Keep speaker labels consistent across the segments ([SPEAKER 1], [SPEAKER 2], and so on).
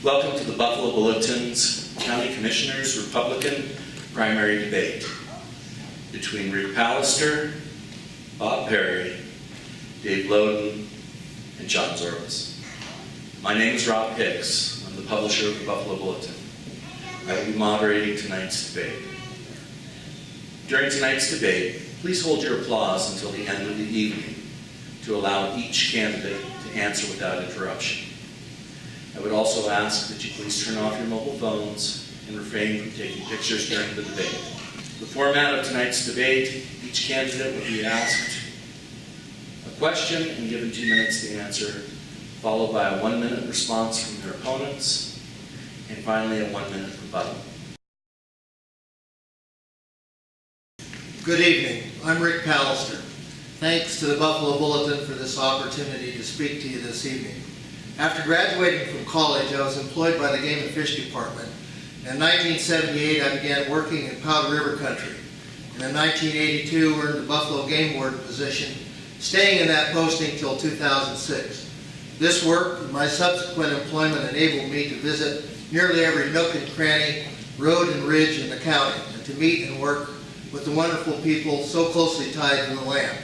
[SPEAKER 1] Welcome to the Buffalo Bulletin's County Commissioners Republican primary debate between Rick Pallister, Bob Perry, Dave Loden, and John Zorbas. My name is Rob Hicks. I'm the publisher of the Buffalo Bulletin. I will be moderating tonight's debate. During tonight's debate, please hold your applause until the end of the evening to allow each candidate to answer without interruption. I would also ask that you please turn off your mobile phones and refrain from taking pictures during the debate. The format of tonight's debate, each candidate will be asked a question and given 2 minutes to answer, followed by a 1-minute response from their opponents, and finally a 1-minute rebuttal.
[SPEAKER 2] Good evening. I'm Rick Pallister. Thanks to the Buffalo Bulletin for this opportunity to speak to you this evening. After graduating from college, I was employed by the Game and Fish Department. In 1978, I began working in Powder River country. And in 1982, earned the Buffalo Game Warden position, staying in that posting till 2006. This work and my subsequent employment enabled me to visit nearly every nook and cranny, road and ridge in the county, and to meet and work with the wonderful people so closely tied to the land.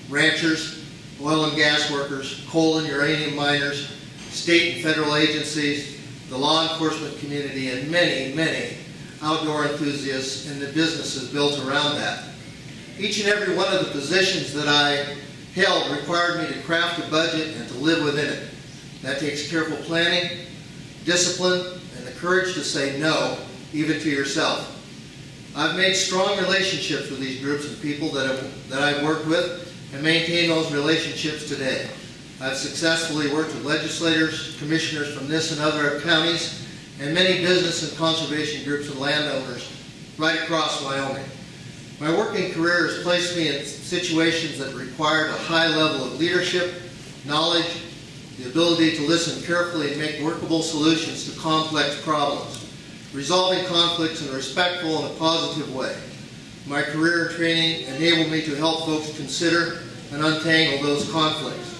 [SPEAKER 2] Ranchers, oil and gas workers, coal and uranium miners, state and federal agencies, the law enforcement community, and many, many outdoor enthusiasts and the businesses built around that. Each and every one of the positions that I held required me to craft a budget and to live within it. That takes careful planning, discipline, and the courage to say no, even to yourself. I've made strong relationships with these groups of people that I've worked with and maintain those relationships today. I've successfully worked with legislators, commissioners from this and other counties, and many business and conservation groups and landowners right across Wyoming. My working career has placed me in situations that required a high level of leadership, knowledge, the ability to listen carefully and make workable solutions to complex problems, resolving conflicts in a respectful and a positive way. My career and training enabled me to help folks consider and untangle those conflicts.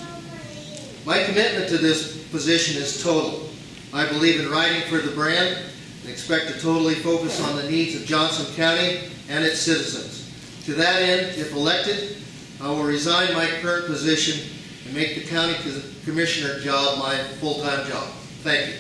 [SPEAKER 2] My commitment to this position is total. I believe in writing for the brand and expect to totally focus on the needs of Johnson County and its citizens. To that end, if elected, I will resign my current position and make the county commissioner job my full-time job. Thank you.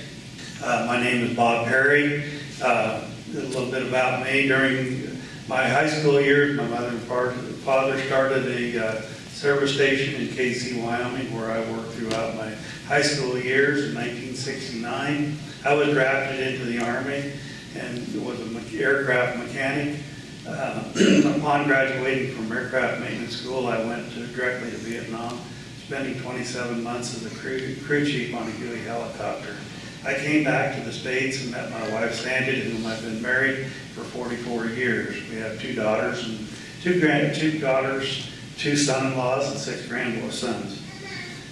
[SPEAKER 3] My name is Bob Perry. A little bit about me. During my high school years, my mother and father started a service station in KC, Wyoming, where I worked throughout my high school years. In 1969, I was drafted into the Army and was an aircraft mechanic. Upon graduating from aircraft maintenance school, I went directly to Vietnam, spending 27 months as a crew chief on a Huey helicopter. I came back to the States and met my wife, Sandy, to whom I've been married for 44 years. We have 2 daughters and 2 daughters, 2 son-in-laws, and 6 grand-sons.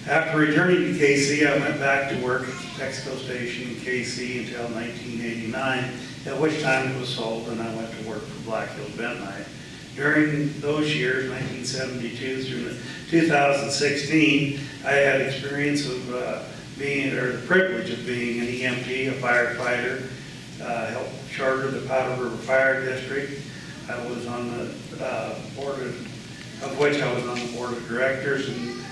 [SPEAKER 3] After returning to KC, I went back to work at the Texaco station in KC until 1989, at which time it was sold and I went to work for Black Hills Bentonite. During those years, 1972 through 2016, I had experience of the privilege of being an EMT, a firefighter, helped charter the Powder River Fire District. I was on the board of which I was on the board of directors, and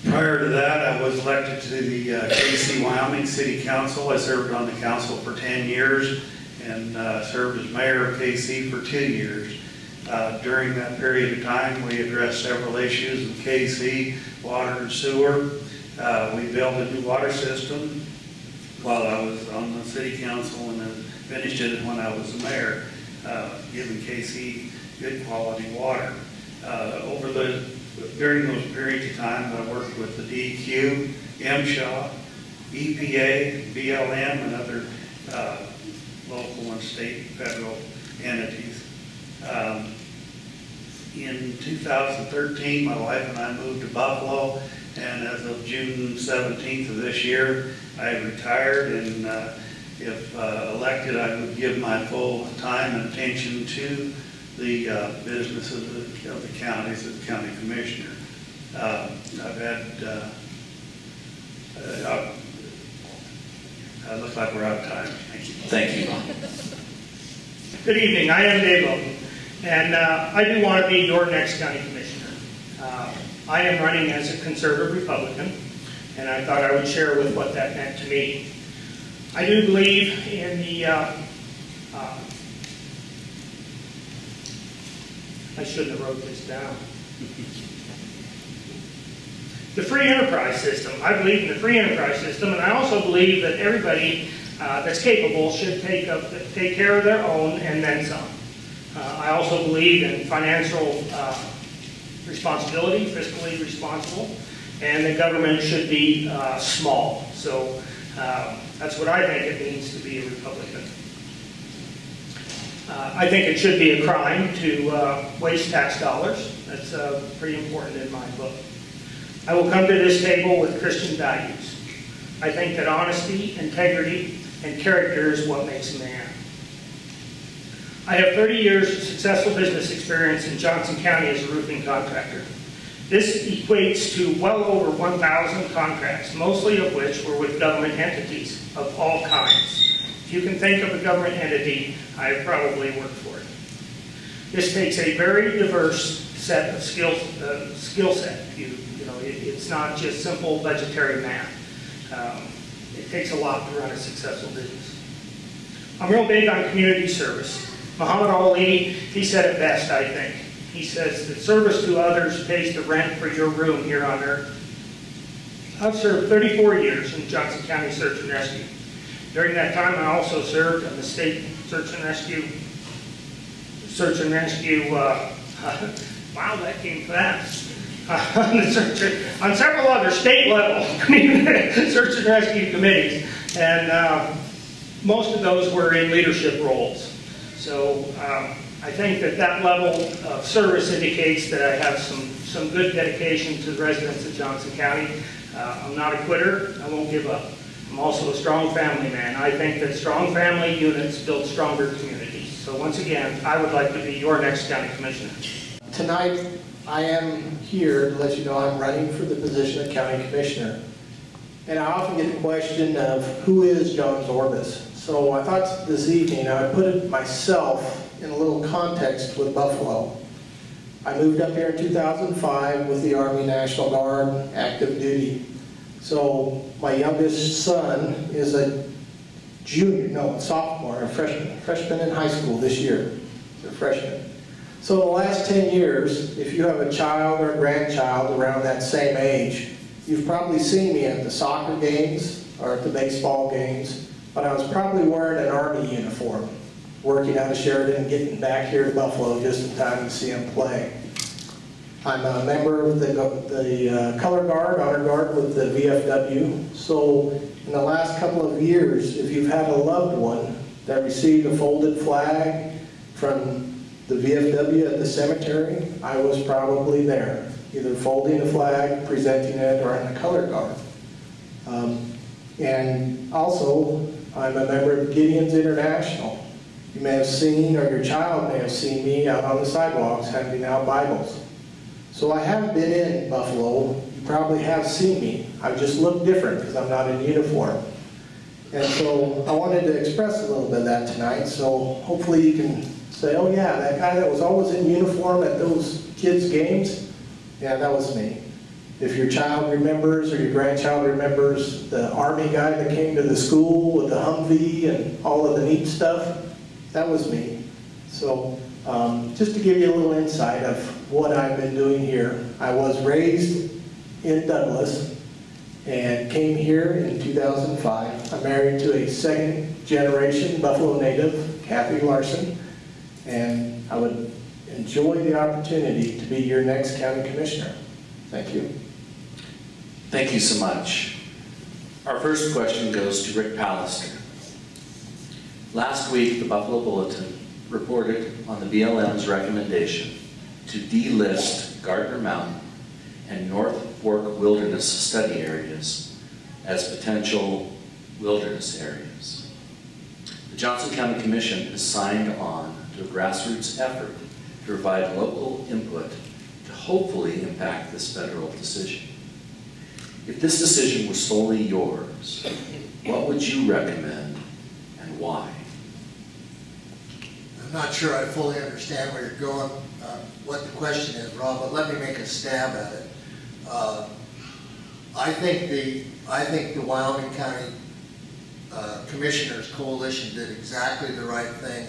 [SPEAKER 3] prior to that I was elected to the KC, Wyoming City Council. I served on the council for 10 years and served as mayor of KC for 2 years. During that period of time, we addressed several issues in KC, water and sewer. We built a new water system while I was on the city council, and then finished it when I was the mayor, giving KC good quality water. During those periods of time, I worked with the DEQ, MSHA, EPA, BLM, and other local and state and federal entities. In 2013, my wife and I moved to Buffalo, and as of June 17th of this year, I retired, and if elected, I would give my full time and attention to the business of the counties as county commissioner. Looks like we're out of time. Thank you.
[SPEAKER 1] Thank you.
[SPEAKER 4] Good evening, I am Dave Loden, and I do want to be your next county commissioner. I am running as a conservative Republican, and I thought I would share with what that meant to me. I do believe in the, I shouldn't have wrote this down. The free enterprise system. I believe in the free enterprise system, and I also believe that everybody that's capable should take care of their own and then some. I also believe in financial responsibility, fiscally responsible, and the government should be small. So that's what I think it means to be a Republican. I think it should be a crime to waste tax dollars. That's pretty important in my book. I will come to this table with Christian values. I think that honesty, integrity, and character is what makes a man. I have 30 years of successful business experience in Johnson County as a roofing contractor. This equates to well over 1,000 contracts, mostly of which were with government entities of all kinds. If you can think of a government entity, I have probably worked for it. This takes a very diverse set of skill set. It's not just simple budgetary math. It takes a lot to run a successful business. I'm real big on community service. Muhammad Ali, he said it best, I think. He says that service to others pays the rent for your room here on earth. I've served 34 years in Johnson County Search and Rescue. During that time, I also served on the state search and rescue. Wow, that came fast. On several other state level search and rescue committees, and most of those were in leadership roles. So I think that level of service indicates that I have some good dedication to the residents of Johnson County. I'm not a quitter. I won't give up. I'm also a strong family man. I think that strong family units build stronger communities. So once again, I would like to be your next county commissioner.
[SPEAKER 5] Tonight, I am here to let you know I'm running for the position of county commissioner. And I often get the question of who is John Zorbas? So I thought this evening I would put it myself in a little context with Buffalo. I moved up here in 2005 with the Army National Guard, active duty. So my youngest son is a sophomore, a freshman in high school this year. He's a freshman. So the last 10 years, if you have a child or a grandchild around that same age, you've probably seen me at the soccer games or at the baseball games, but I was probably wearing an Army uniform, working out of Sheridan, getting back here to Buffalo just in time to see him play. I'm a member of the Color Guard, Honor Guard with the VFW. So in the last couple of years, if you've had a loved one that received a folded flag from the VFW at the cemetery, I was probably there, either folding the flag, presenting it, or in the Color Guard. And also, I'm a member of Gideon's International. You may have seen, or your child may have seen me out on the sidewalks handing out Bibles. So I have been in Buffalo. You probably have seen me. I just look different because I'm not in uniform. And so I wanted to express a little bit of that tonight. So hopefully you can say, oh yeah, that guy that was always in uniform at those kids' games, yeah, that was me. If your child remembers or your grandchild remembers the Army guy that came to the school with the Humvee and all of the neat stuff, that was me. So just to give you a little insight of what I've been doing here. I was raised in Douglas and came here in 2005. I'm married to a second-generation Buffalo native, Kathy Larson, and I would enjoy the opportunity to be your next county commissioner. Thank you.
[SPEAKER 1] Thank you so much. Our first question goes to Rick Pallister. Last week, the Buffalo Bulletin reported on the BLM's recommendation to delist Gardner Mountain and North Fork Wilderness Study Areas as potential wilderness areas. The Johnson County Commission has signed on to a grassroots effort to provide local input to hopefully impact this federal decision. If this decision were solely yours, what would you recommend and why?
[SPEAKER 2] I'm not sure I fully understand where you're going, what the question is, Rob, but let me make a stab at it. I think the Wyoming County Commissioners Coalition did exactly the right thing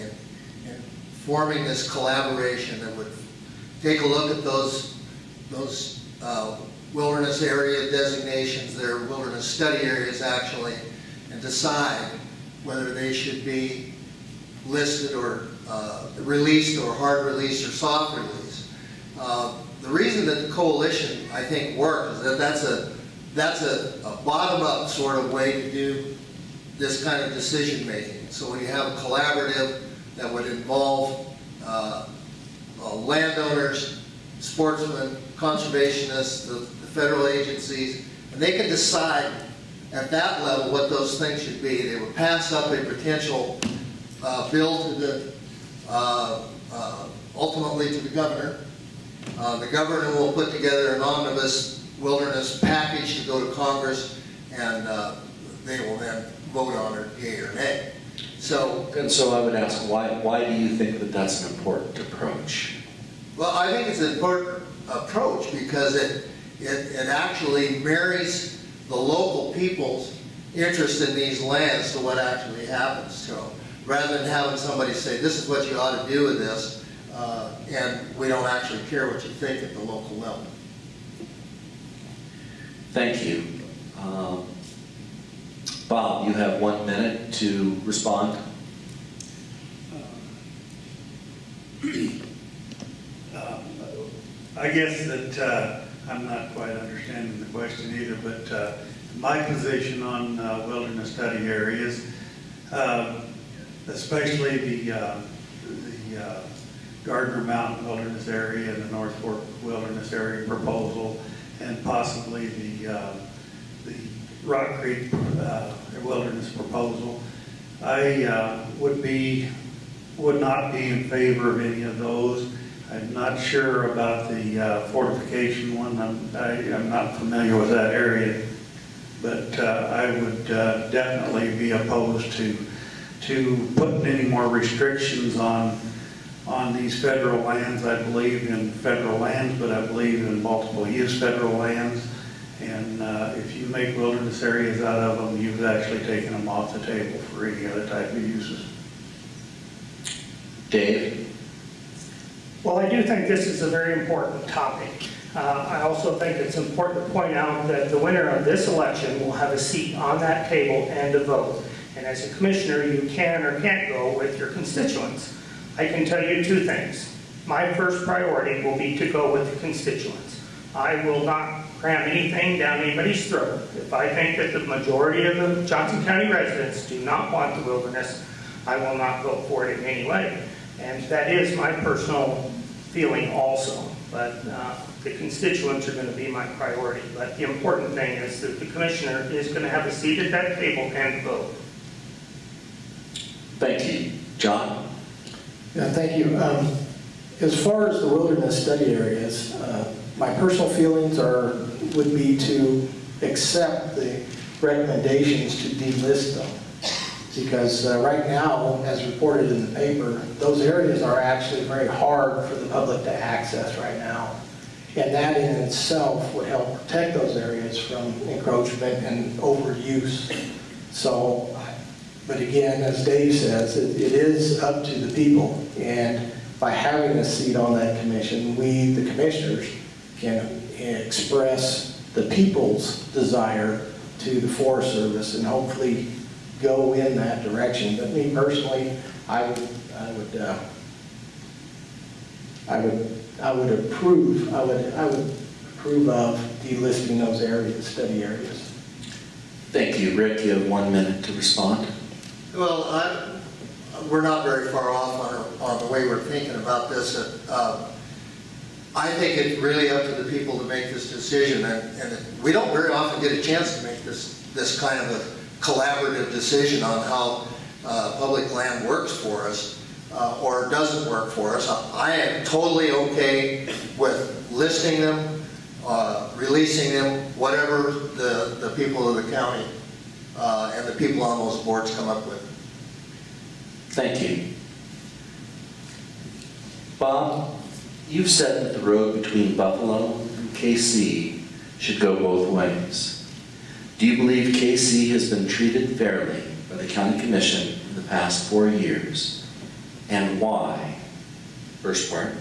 [SPEAKER 2] in forming this collaboration that would take a look at those wilderness area designations, their wilderness study areas actually, and decide whether they should be listed or released or hard release or soft release. The reason that the coalition, I think, worked is that that's a bottom-up sort of way to do this kind of decision making. So when you have a collaborative that would involve landowners, sportsmen, conservationists, the federal agencies, and they can decide at that level what those things should be. They would pass up a potential bill to the ultimately to the governor. The governor will put together an omnibus wilderness package to go to Congress, and they will then vote on it, yea or nay. So
[SPEAKER 1] I would ask, why do you think that that's an important approach?
[SPEAKER 2] Well, I think it's an important approach because it actually marries the local people's interest in these lands to what actually happens to them, rather than having somebody say, this is what you ought to do with this, and we don't actually care what you think at the local level.
[SPEAKER 1] Thank you. Bob, you have 1 minute to respond.
[SPEAKER 3] I guess that I'm not quite understanding the question either, but my position on wilderness study areas, especially the Gardner Mountain Wilderness Area and the North Fork Wilderness Area proposal, and possibly the Rock Creek Wilderness proposal, I would not be in favor of any of those. I'm not sure about the fortification one. I'm not familiar with that area, but I would definitely be opposed to putting any more restrictions on these federal lands. I believe in federal lands, but I believe in multiple use federal lands. And if you make wilderness areas out of them, you've actually taken them off the table for any other type of uses.
[SPEAKER 1] Dave?
[SPEAKER 4] Well, I do think this is a very important topic. I also think it's important to point out that the winner of this election will have a seat on that table and a vote. And as a commissioner, you can or can't go with your constituents. I can tell you two things. My first priority will be to go with the constituents. I will not cram anything down anybody's throat. If I think that the majority of the Johnson County residents do not want the wilderness, I will not vote for it in any way. And that is my personal feeling also. But the constituents are going to be my priority. But the important thing is that the commissioner is going to have a seat at that table and vote.
[SPEAKER 1] Thank you. John?
[SPEAKER 5] Yeah, thank you. As far as the wilderness study areas, my personal feelings would be to accept the recommendations to delist them. Because right now, as reported in the paper, those areas are actually very hard for the public to access right now. And that in itself would help protect those areas from encroachment and overuse. So, but again, as Dave says, it is up to the people. And by having a seat on that commission, we, the commissioners, can express the people's desire to the Forest Service and hopefully go in that direction. But me personally, I would approve of delisting those areas, study areas.
[SPEAKER 1] Thank you. Rick, you have 1 minute to respond.
[SPEAKER 2] Well, we're not very far off on the way we're thinking about this. I think it's really up to the people to make this decision, and we don't very often get a chance to make this kind of a collaborative decision on how public land works for us or doesn't work for us. I am totally okay with listing them, releasing them, whatever the people of the county and the people on those boards come up with.
[SPEAKER 1] Thank you. Bob, you've said that the road between Buffalo and KC should go both ways. Do you believe KC has been treated fairly by the County Commission in the past 4 years? And why? First part.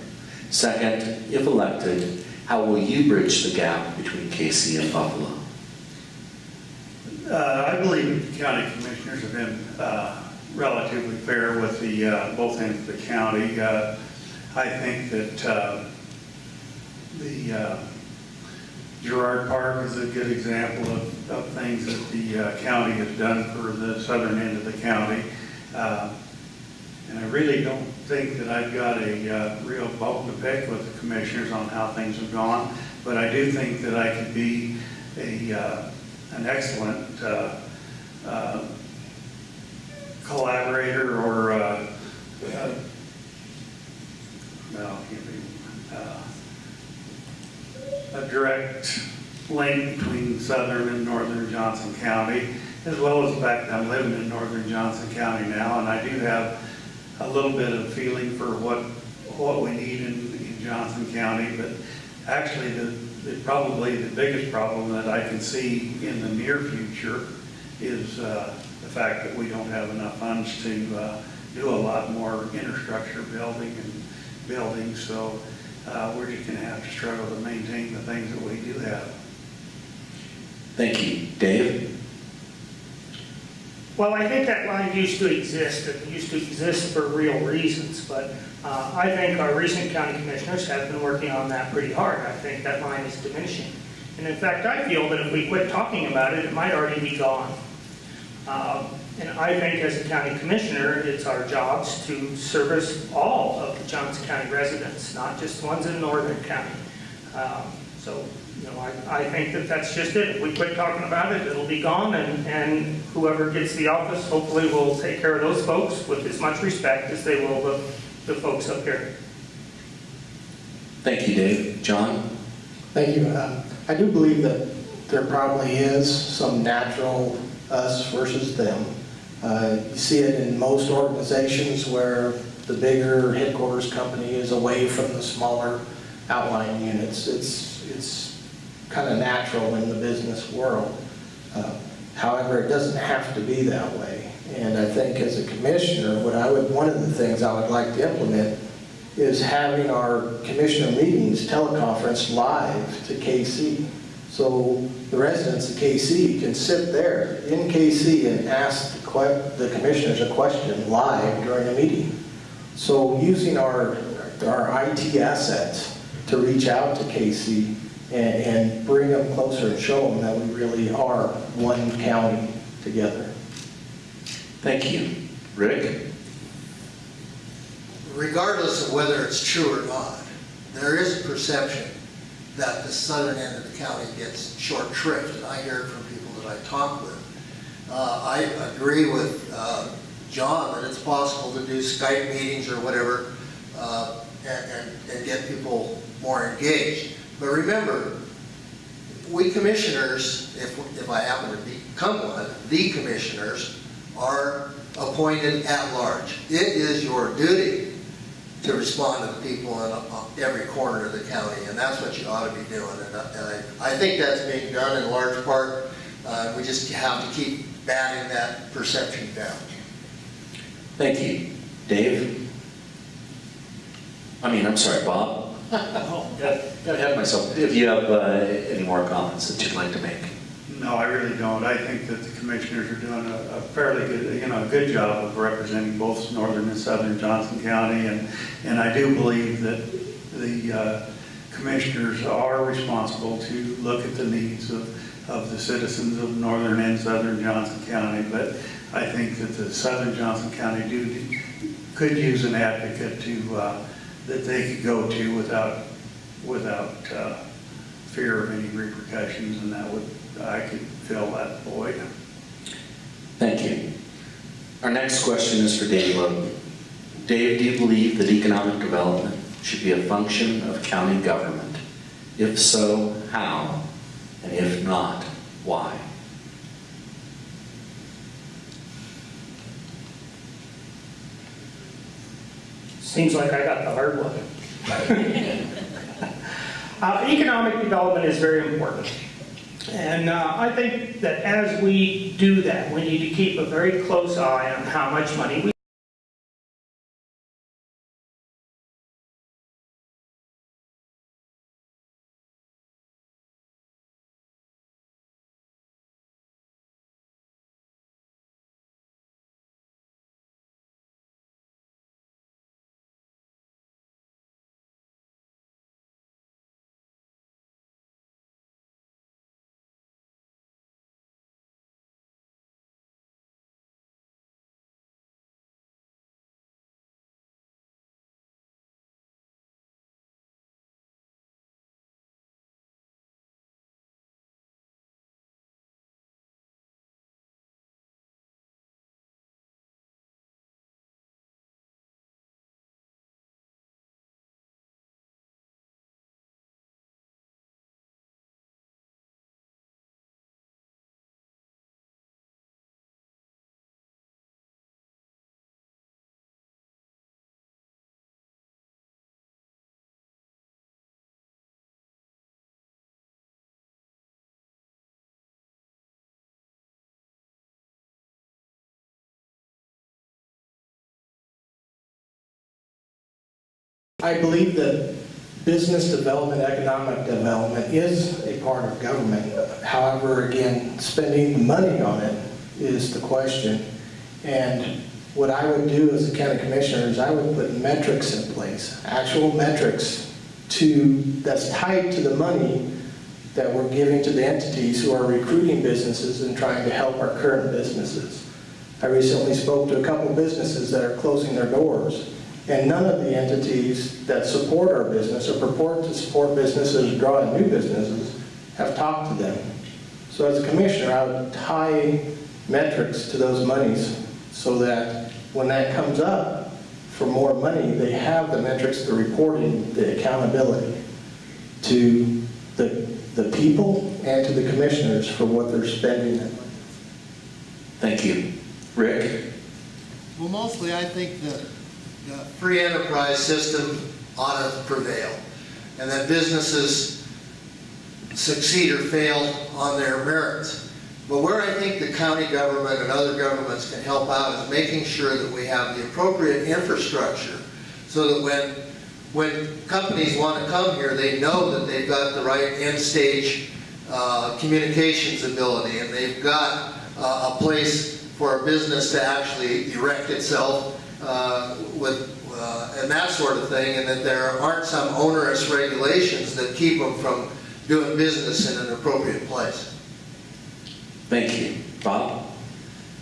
[SPEAKER 1] Second, if elected, how will you bridge the gap between KC and Buffalo?
[SPEAKER 3] I believe the county commissioners have been relatively fair with the both ends of the county. I think that the Girard Park is a good example of things that the county has done for the southern end of the county. And I really don't think that I've got a real bone to pick with the commissioners on how things have gone, but I do think that I could be an excellent collaborator or a direct link between southern and northern Johnson County, as well as the fact that I'm living in northern Johnson County now, and I do have a little bit of feeling for what we need in Johnson County. But actually, probably the biggest problem that I can see in the near future is the fact that we don't have enough funds to do a lot more infrastructure building. So we're just going to have to struggle to maintain the things that we do have.
[SPEAKER 1] Thank you. Dave?
[SPEAKER 4] Well, I think that line used to exist. It used to exist for real reasons, but I think our recent county commissioners have been working on that pretty hard. I think that line is diminishing. And in fact, I feel that if we quit talking about it, it might already be gone. And I think as a county commissioner, it's our jobs to service all of the Johnson County residents, not just ones in Northern County. So, you know, I think that that's just it. If we quit talking about it, it'll be gone, and whoever gets the office hopefully will take care of those folks with as much respect as they will the folks up here.
[SPEAKER 1] Thank you, Dave. John?
[SPEAKER 5] Thank you. I do believe that there probably is some natural us versus them. You see it in most organizations where the bigger headquarters company is away from the smaller outlying units. It's kind of natural in the business world. However, it doesn't have to be that way. And I think as a commissioner, one of the things I would like to implement is having our commissioner meetings teleconference live to KC. So the residents of KC can sit there in KC and ask the commissioners a question live during a meeting. So using our IT assets to reach out to KC and bring them closer and show them that we really are one county together.
[SPEAKER 1] Thank you. Rick?
[SPEAKER 2] Regardless of whether it's true or not, there is a perception that the southern end of the county gets short shrift, and I hear it from people that I talk with. I agree with John that it's possible to do Skype meetings or whatever and get people more engaged. But remember, we commissioners, if I happen to become one, the commissioners are appointed at large. It is your duty to respond to the people in every corner of the county, and that's what you ought to be doing. And I think that's being done in large part. We just have to keep batting that perception down.
[SPEAKER 1] Thank you. Dave? I'm sorry, Bob? Got ahead of myself. If you have any more comments that you'd like to make.
[SPEAKER 3] No, I really don't. I think that the commissioners are doing a fairly good, good job of representing both northern and southern Johnson County, and I do believe that the commissioners are responsible to look at the needs of the citizens of northern and southern Johnson County. But I think that the southern Johnson County could use an advocate that they could go to without fear of any repercussions, and I could fill that void.
[SPEAKER 1] Thank you. Our next question is for Dave Loden. Dave, do you believe that economic development should be a function of county government? If so, how? And if not, why?
[SPEAKER 4] Seems like I got the hard one. Economic development is very important. And I think that as we do that, we need to keep a very close eye on how much money we
[SPEAKER 5] I believe that business development, economic development is a part of government. However, again, spending the money on it is the question. And what I would do as a county commissioner is I would put metrics in place, actual metrics that's tied to the money that we're giving to the entities who are recruiting businesses and trying to help our current businesses. I recently spoke to a couple businesses that are closing their doors. And none of the entities that support our business or purport to support businesses or draw in new businesses have talked to them. So as a commissioner, I would tie metrics to those monies so that when that comes up for more money, they have the metrics, the reporting, the accountability to the people and to the commissioners for what they're spending that money.
[SPEAKER 1] Thank you. Rick?
[SPEAKER 2] Well, mostly I think the free enterprise system ought to prevail, and that businesses succeed or fail on their merits. But where I think the county government and other governments can help out is making sure that we have the appropriate infrastructure so that when companies want to come here, they know that they've got the right end-stage communications ability, and they've got a place for a business to actually erect itself and that sort of thing, and that there aren't some onerous regulations that keep them from doing business in an appropriate place.
[SPEAKER 1] Thank you. Bob?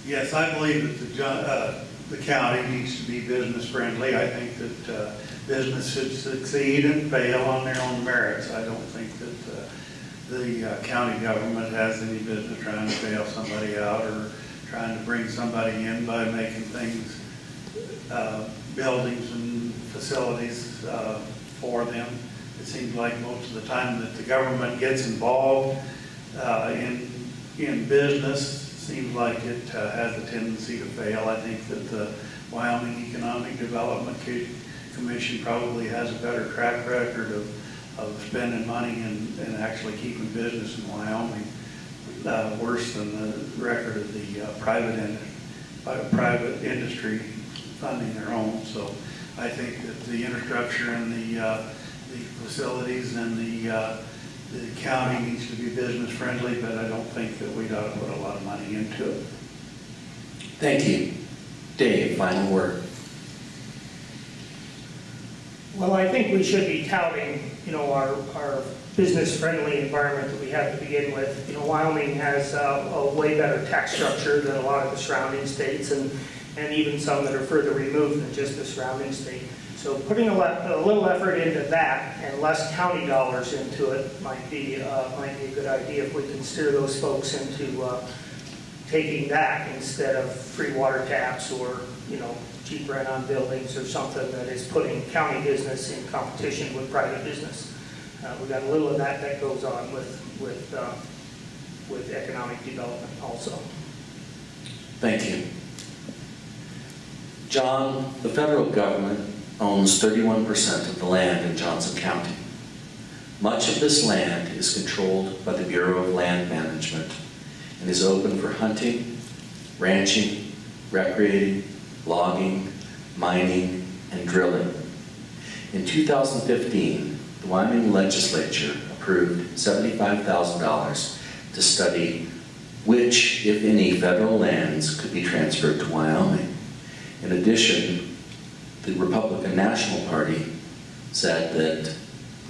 [SPEAKER 3] Yes, I believe that the county needs to be business friendly. I think that business should succeed and fail on their own merits. I don't think that the county government has any business trying to bail somebody out or trying to bring somebody in by making things, buildings and facilities for them. It seems like most of the time that the government gets involved in business, seems like it has a tendency to fail. I think that the Wyoming Economic Development Commission probably has a better track record of spending money and actually keeping business in Wyoming, worse than the record of the private industry funding their own. So I think that the infrastructure and the facilities and the county needs to be business friendly, but I don't think that we ought to put a lot of money into it.
[SPEAKER 1] Thank you. Dave, final word.
[SPEAKER 4] Well, I think we should be touting, our business-friendly environment that we have to begin with. Wyoming has a way better tax structure than a lot of the surrounding states, and even some that are further removed than just the surrounding state. So putting a little effort into that and less county dollars into it might be a good idea if we can steer those folks into taking that instead of free water taps or cheap rent on buildings or something that is putting county business in competition with private business. We got a little of that goes on with economic development also.
[SPEAKER 1] Thank you. John, the federal government owns 31% of the land in Johnson County. Much of this land is controlled by the Bureau of Land Management and is open for hunting, ranching, recreating, logging, mining, and drilling. In 2015, the Wyoming legislature approved $75,000 to study which, if any, federal lands could be transferred to Wyoming. In addition, the Republican National Party said that,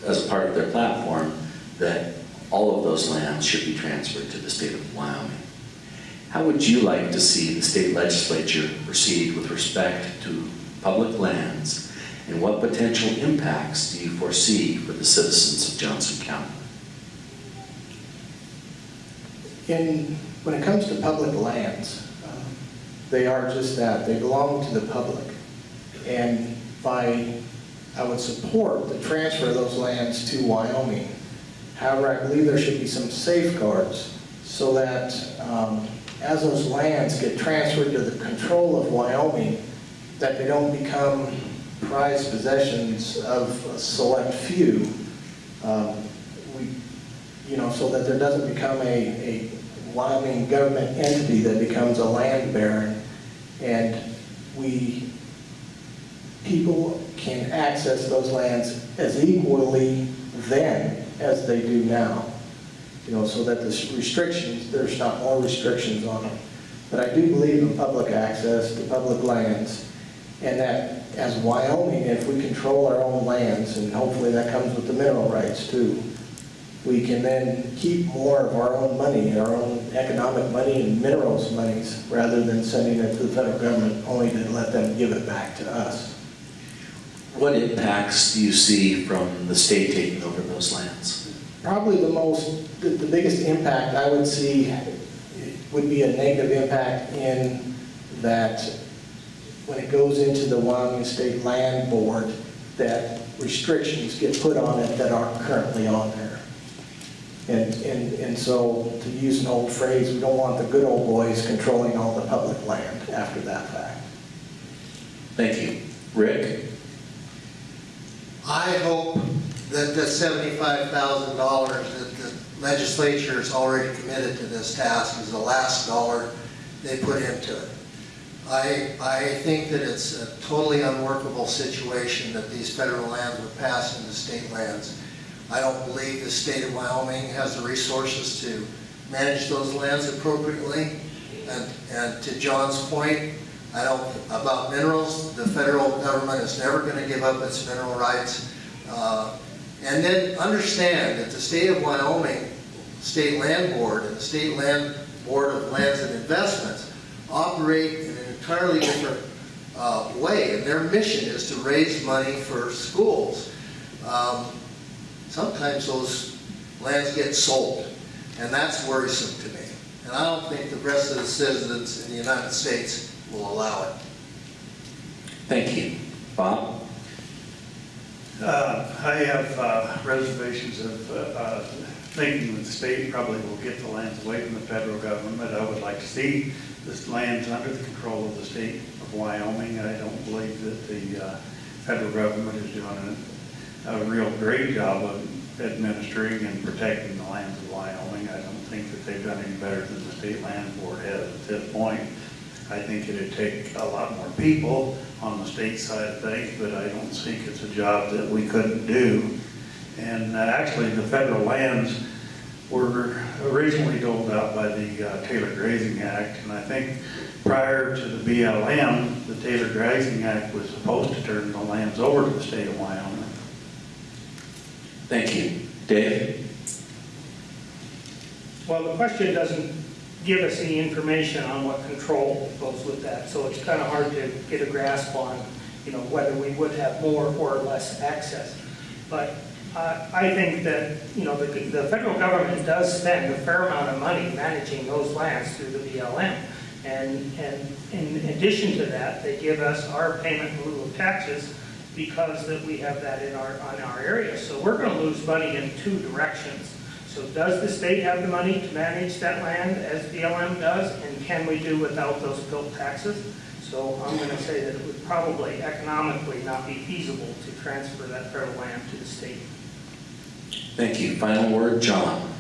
[SPEAKER 1] as part of their platform, that all of those lands should be transferred to the state of Wyoming. How would you like to see the state legislature proceed with respect to public lands, and what potential impacts do you foresee for the citizens of Johnson County?
[SPEAKER 5] When it comes to public lands, they are just that. They belong to the public. And I would support the transfer of those lands to Wyoming. However, I believe there should be some safeguards so that as those lands get transferred to the control of Wyoming, that they don't become prized possessions of a select few, so that there doesn't become a Wyoming government entity that becomes a land baron, and people can access those lands as equally then as they do now. So that there's not more restrictions on them. But I do believe in public access to public lands, and that as Wyoming, if we control our own lands, and hopefully that comes with the mineral rights too, we can then keep more of our own money, our own economic money and minerals monies, rather than sending it to the federal government only to let them give it back to us.
[SPEAKER 1] What impacts do you see from the state taking over those lands?
[SPEAKER 5] Probably the biggest impact I would see would be a negative impact in that when it goes into the Wyoming State Land Board, that restrictions get put on it that aren't currently on there. And so, to use an old phrase, we don't want the good old boys controlling all the public land after that fact.
[SPEAKER 1] Thank you. Rick?
[SPEAKER 2] I hope that the $75,000 that the legislature has already committed to this task is the last dollar they put into it. I think that it's a totally unworkable situation that these federal lands would pass into state lands. I don't believe the state of Wyoming has the resources to manage those lands appropriately. And to John's point, about minerals, the federal government is never going to give up its mineral rights. And then understand that the state of Wyoming, State Land Board, and the State Land Board of Lands and Investments operate in an entirely different way. And their mission is to raise money for schools. Sometimes those lands get sold, and that's worrisome to me. And I don't think the rest of the citizens in the United States will allow it.
[SPEAKER 1] Thank you. Bob?
[SPEAKER 3] I have reservations of thinking that the state probably will get the lands away from the federal government. I would like to see this lands under the control of the state of Wyoming. I don't believe that the federal government is doing a real great job of administering and protecting the lands of Wyoming. I don't think that they've done any better than the State Land Board has at this point. I think it'd take a lot more people on the state side of things, but I don't think it's a job that we couldn't do. And actually, the federal lands were originally doled out by the Taylor Grazing Act, and I think prior to the BLM, the Taylor Grazing Act was supposed to turn the lands over to the state of Wyoming.
[SPEAKER 1] Thank you. Dave?
[SPEAKER 4] Well, the question doesn't give us any information on what control goes with that, so it's kind of hard to get a grasp on, whether we would have more or less access. But I think that, the federal government does spend a fair amount of money managing those lands through the BLM. And in addition to that, they give us our payment in lieu of taxes because that we have that on our area. So we're going to lose money in two directions. So does the state have the money to manage that land as BLM does? And can we do without those built taxes? So So I'm going to say that it would probably economically not be feasible to transfer that trail of land to the state.
[SPEAKER 1] Thank you. Final word, John.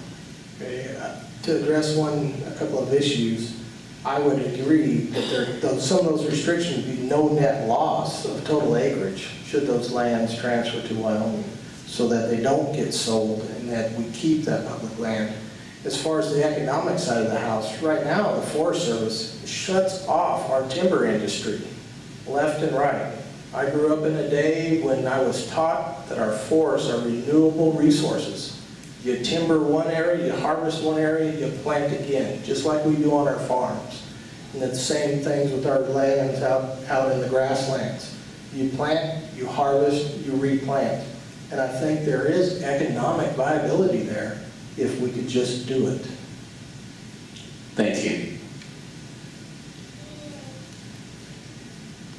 [SPEAKER 5] Okay, to address a couple of issues, I would agree that some of those restrictions would be no net loss of total acreage should those lands transfer to Wyoming, so that they don't get sold and that we keep that public land. As far as the economic side of the house, right now the Forest Service shuts off our timber industry left and right. I grew up in a day when I was taught that our forests are renewable resources. You timber one area, you harvest one area, you plant again, just like we do on our farms. And the same things with our lands out in the grasslands. You plant, you harvest, you replant. And I think there is economic viability there if we could just do it.
[SPEAKER 1] Thank you.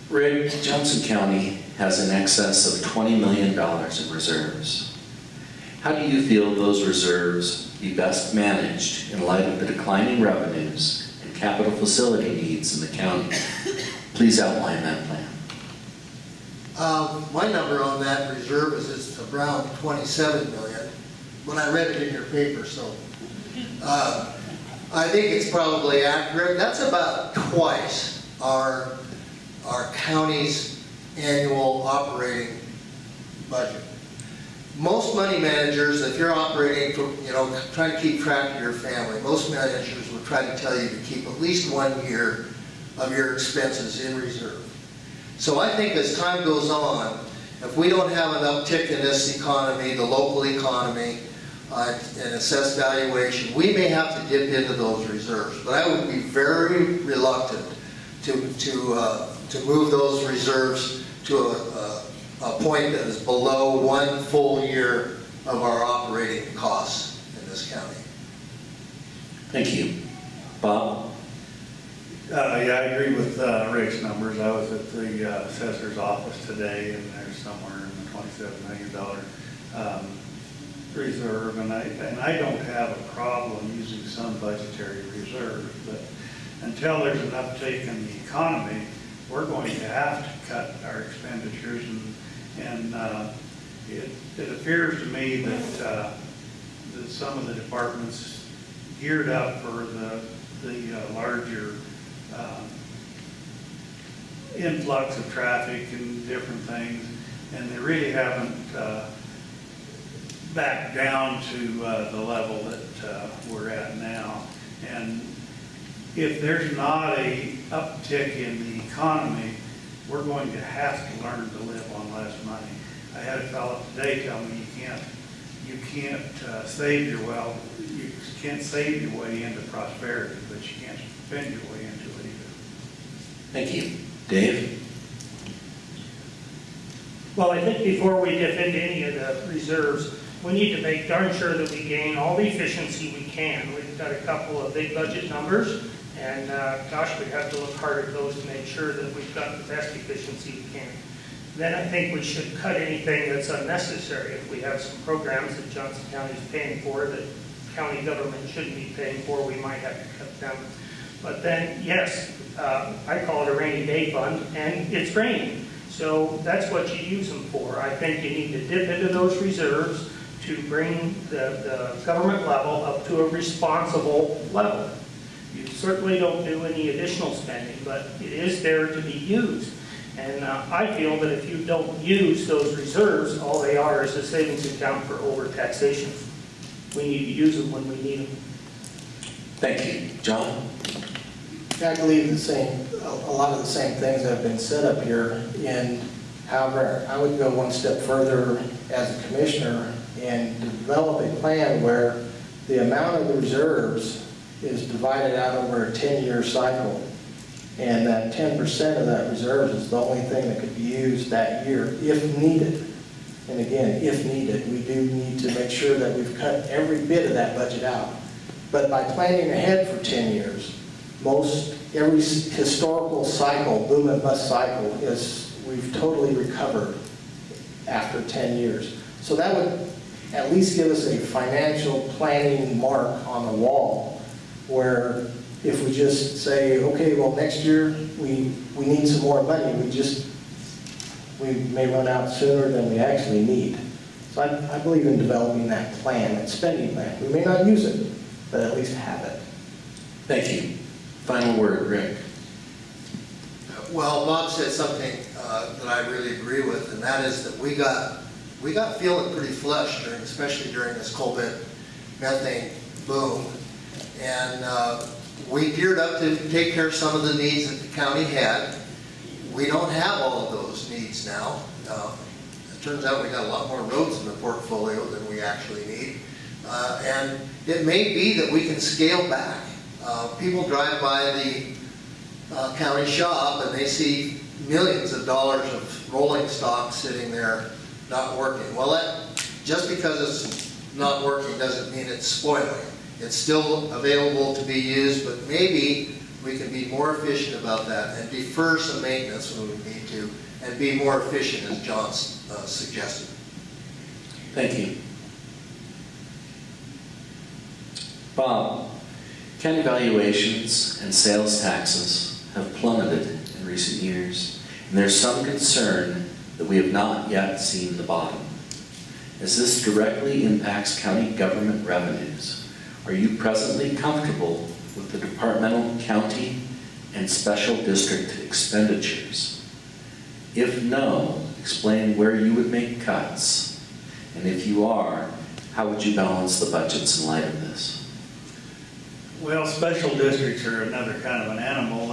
[SPEAKER 1] Rick, Johnson County has in excess of $20 million in reserves. How do you feel those reserves be best managed in light of the declining revenues and capital facility needs in the county? Please outline that plan.
[SPEAKER 2] My number on that reserve is it's around 27 million, when I read it in your paper, so. I think it's probably accurate. That's about twice our county's annual operating budget. Most money managers, if you're operating, trying to keep track of your family, most managers will try to tell you to keep at least 1 year of your expenses in reserve. So I think as time goes on, if we don't have an uptick in this economy, the local economy, and assess valuation, we may have to dip into those reserves. But I would be very reluctant to move those reserves to a point that is below 1 full year of our operating costs in this county.
[SPEAKER 1] Thank you. Bob?
[SPEAKER 3] Yeah, I agree with Rick's numbers. I was at the assessor's office today, and there's somewhere in the $27 million reserve, and I don't have a problem using some budgetary reserve, but until there's an uptake in the economy, we're going to have to cut our expenditures, and it appears to me that some of the departments geared up for the larger influx of traffic and different things, and they really haven't back down to the level that we're at now. And if there's not a uptick in the economy, we're going to have to learn to live on less money. I had a fellow today tell me you can't save your wealth, you can't save your way into prosperity, but you can't spend your way into it either.
[SPEAKER 1] Thank you. Dave?
[SPEAKER 4] Well, I think before we dip into any of the reserves, we need to make darn sure that we gain all the efficiency we can. We've got a couple of big budget numbers, and gosh, we have to look hard at those to make sure that we've got the best efficiency we can. Then I think we should cut anything that's unnecessary. If we have some programs that Johnson County is paying for that county government shouldn't be paying for, we might have to cut them. But then, yes, I call it a rainy day fund, and it's raining. So that's what you use them for. I think you need to dip into those reserves to bring the government level up to a responsible level. You certainly don't do any additional spending, but it is there to be used. And I feel that if you don't use those reserves, all they are is a savings account for over-taxation. We need to use them when we need them.
[SPEAKER 1] Thank you. John?
[SPEAKER 5] I believe a lot of the same things that have been said up here, and however, I would go one step further as a commissioner and develop a plan where the amount of the reserves is divided out over a 10-year cycle, and that 10% of that reserves is the only thing that could be used that year if needed. And again, if needed, we do need to make sure that we've cut every bit of that budget out. But by planning ahead for 10 years, every historical cycle, boom and bust cycle, we've totally recovered after 10 years. So that would at least give us a financial planning mark on the wall where if we just say, okay, well, next year we need some more money, we may run out sooner than we actually need. So I believe in developing that plan, that spending plan. We may not use it, but at least have it.
[SPEAKER 1] Thank you. Final word, Rick.
[SPEAKER 2] Well, Bob said something that I really agree with, and that is that we got feeling pretty flush especially during this coal methane boom, and we geared up to take care of some of the needs that the county had. We don't have all of those needs now. It turns out we got a lot more roads in the portfolio than we actually need, and it may be that we can scale back. People drive by the county shop and they see millions of dollars of rolling stock sitting there not working. Well, just because it's not working doesn't mean it's spoiling. It's still available to be used, but maybe we can be more efficient about that and defer some maintenance when we need to and be more efficient, as John suggested.
[SPEAKER 1] Thank you. Bob, county valuations and sales taxes have plummeted in recent years, and there's some concern that we have not yet seen the bottom. As this directly impacts county government revenues, are you presently comfortable with the departmental, county, and special district expenditures? If no, explain where you would make cuts, and if you are, how would you balance the budgets in light of this?
[SPEAKER 3] Well, special districts are another kind of an animal.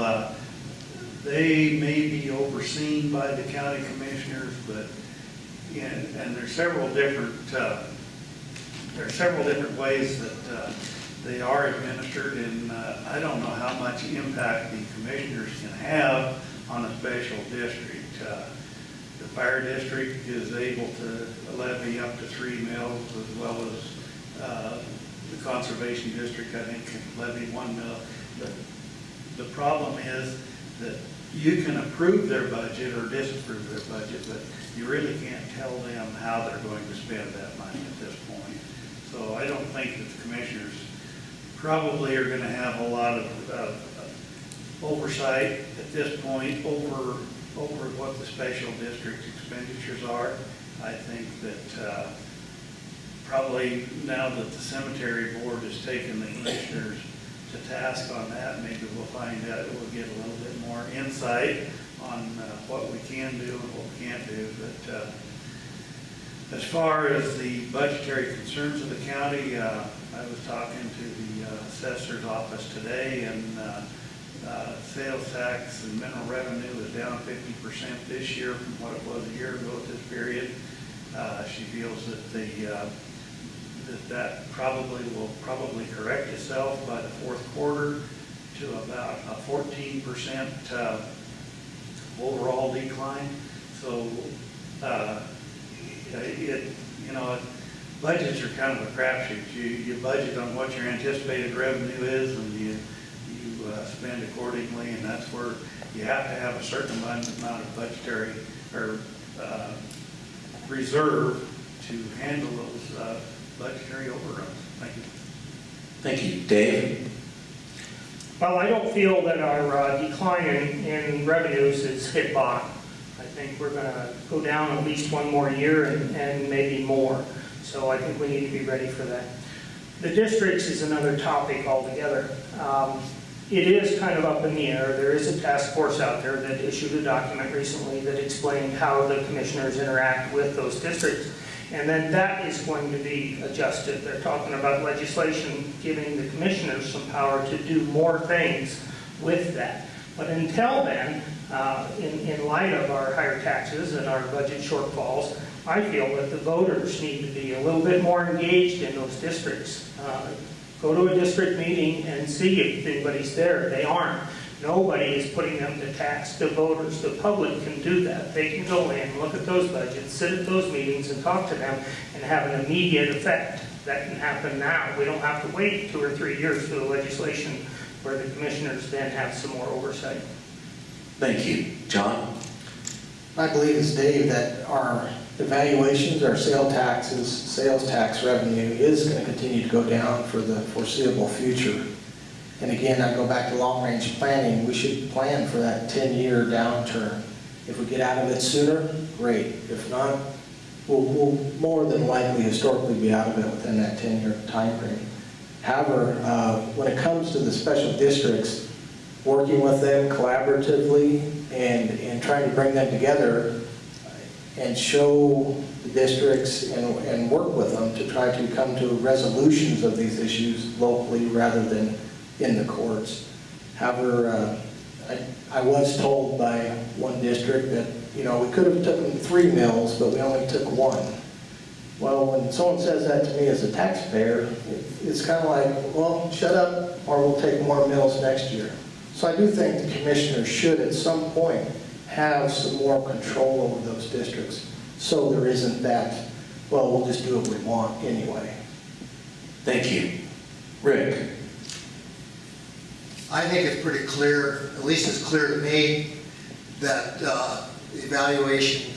[SPEAKER 3] They may be overseen by the county commissioners, but and there's several different ways that they are administered, and I don't know how much impact the commissioners can have on a special district. The fire district is able to levy up to 3 mills, as well as the conservation district, I think, can levy 1 mill. But the problem is that you can approve their budget or disapprove their budget, but you really can't tell them how they're going to spend that money at this point. So I don't think that the commissioners probably are going to have a lot of oversight at this point over what the special district expenditures are. I think that probably now that the cemetery board has taken the commissioners to task on that, maybe we'll find out, we'll get a little bit more insight on what we can do and what we can't do. But as far as the budgetary concerns of the county, I was talking to the assessor's office today, and sales tax and mineral revenue is down 50% this year from what it was a year ago at this period. She feels that that probably will correct itself by the fourth quarter to about a 14% overall decline. So budgets are kind of a crapshoot. You budget on what your anticipated revenue is, and you spend accordingly, and that's where you have to have a certain amount of budgetary or reserve to handle those budgetary overruns. Thank you.
[SPEAKER 1] Thank you. Dave?
[SPEAKER 4] Well, I don't feel that our decline in revenues has hit bottom. I think we're going to go down at least one more year and maybe more. So I think we need to be ready for that. The districts is another topic altogether. It is kind of up in the air. There is a task force out there that issued a document recently that explained how the commissioners interact with those districts. And then that is going to be adjusted. They're talking about legislation giving the commissioners some power to do more things with that. But until then, in light of our higher taxes and our budget shortfalls, I feel that the voters need to be a little bit more engaged in those districts. Go to a district meeting and see if anybody's there. They aren't. Nobody is putting them to task. The voters, the public can do that. They can go in, look at those budgets, sit at those meetings and talk to them and have an immediate effect. That can happen now. We don't have to wait 2 or 3 years for the legislation where the commissioners then have some more oversight.
[SPEAKER 1] Thank you. John?
[SPEAKER 5] I believe as Dave that our evaluations, our sales tax revenue is going to continue to go down for the foreseeable future. And again, I go back to long-range planning. We should plan for that 10-year downturn. If we get out of it sooner, great. If not, we'll more than likely historically be out of it within that 10-year time frame. However, when it comes to the special districts, working with them collaboratively and trying to bring them together and show the districts and work with them to try to come to resolutions of these issues locally rather than in the courts. However, I was told by one district that, you know, we could have taken 3 mills, but we only took 1. Well, when someone says that to me as a taxpayer, it's kind of like, well, shut up or we'll take more mills next year. So I do think the commissioners should at some point have some more control over those districts so there isn't that, well, we'll just do what we want anyway.
[SPEAKER 1] Thank you. Rick?
[SPEAKER 2] I think it's pretty clear, at least it's clear to me, that evaluation,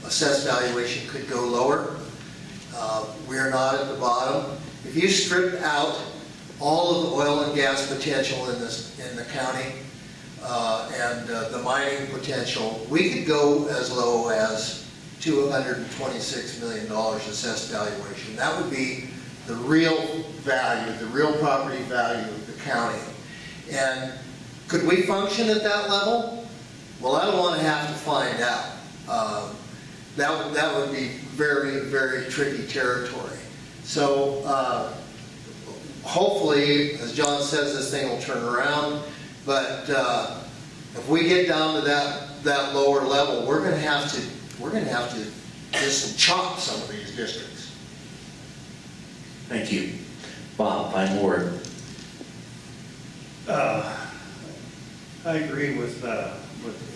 [SPEAKER 2] assessed valuation could go lower. We're not at the bottom. If you strip out all of the oil and gas potential in the county and the mining potential, we could go as low as $226 million assessed valuation. That would be the real value, the real property value of the county. And could we function at that level? Well, I don't want to have to find out. That would be very, very tricky territory. So hopefully, as John says, this thing will turn around. But if we get down to that lower level, we're going to have to just chop some of these districts.
[SPEAKER 1] Thank you. Bob, final word.
[SPEAKER 3] I agree with a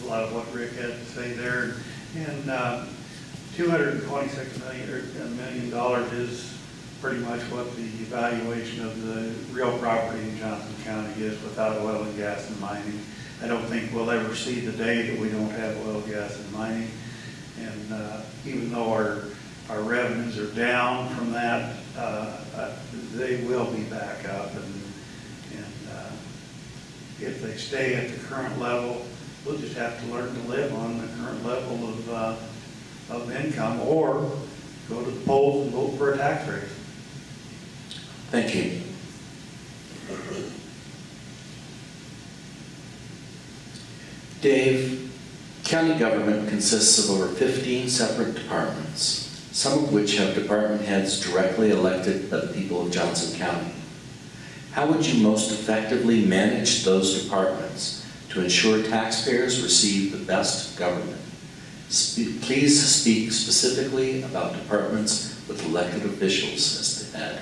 [SPEAKER 3] lot of what Rick had to say there. And $226 million is pretty much what the evaluation of the real property in Johnson County is without oil and gas and mining. I don't think we'll ever see the day that we don't have oil, gas, and mining. And even though our revenues are down from that, they will be back up. And if they stay at the current level, we'll just have to learn to live on the current level of income, or go to the polls and vote for a tax raise.
[SPEAKER 1] Thank you. Dave, county government consists of over 15 separate departments, some of which have department heads directly elected by the people of Johnson County. How would you most effectively manage those departments to ensure taxpayers receive the best government? Please speak specifically about departments with elected officials as the head.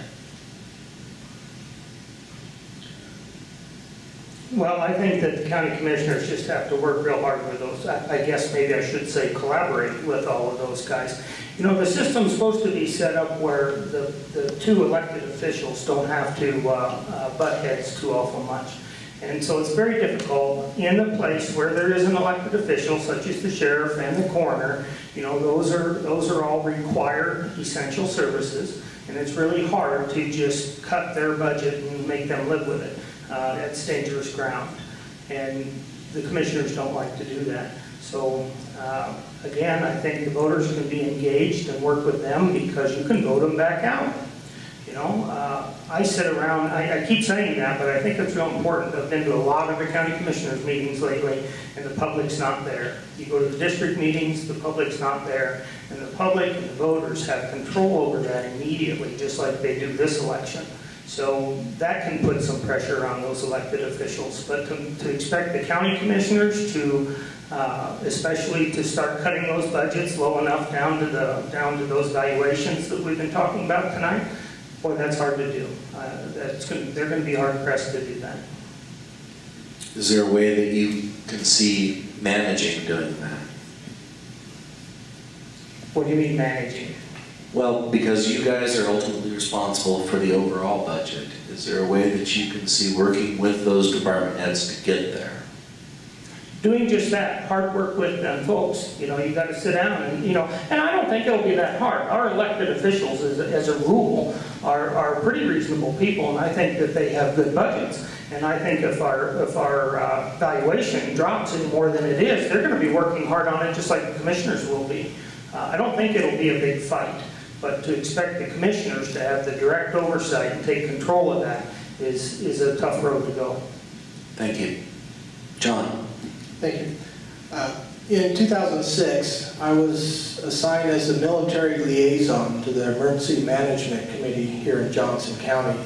[SPEAKER 4] Well, I think that the county commissioners just have to work real hard with those. I guess maybe I should say collaborate with all of those guys. You know, the system's supposed to be set up where the 2 elected officials don't have to butt heads too awful much. And so it's very difficult in a place where there is an elected official, such as the sheriff and the coroner. You know, those are all required essential services, and it's really hard to just cut their budget and make them live with it. That's dangerous ground, and the commissioners don't like to do that. So again, I think the voters can be engaged and work with them, because you can vote them back out. You know, I sit around, I keep saying that, but I think it's real important. I've been to a lot of the county commissioners meetings lately, and the public's not there. You go to the district meetings, the public's not there, and the public and the voters have control over that immediately, just like they do this election. So that can put some pressure on those elected officials. But to expect the county commissioners to, especially to start cutting those budgets low enough down to those valuations that we've been talking about tonight, boy, that's hard to do. They're going to be hard pressed to do that.
[SPEAKER 1] Is there a way that you can see managing doing that?
[SPEAKER 4] What do you mean managing?
[SPEAKER 1] Well, because you guys are ultimately responsible for the overall budget, is there a way that you can see working with those department heads to get there?
[SPEAKER 4] Doing just that, hard work with them folks. You know, you got to sit down and, you know, and I don't think it'll be that hard. Our elected officials, as a rule, are pretty reasonable people, and I think that they have good budgets. And I think if our valuation drops any more than it is, they're going to be working hard on it, just like the commissioners will be. I don't think it'll be a big fight, but to expect the commissioners to have the direct oversight and take control of that is a tough road to go.
[SPEAKER 1] Thank you. John?
[SPEAKER 5] Thank you. In 2006, I was assigned as the military liaison to the Emergency Management Committee here in Johnson County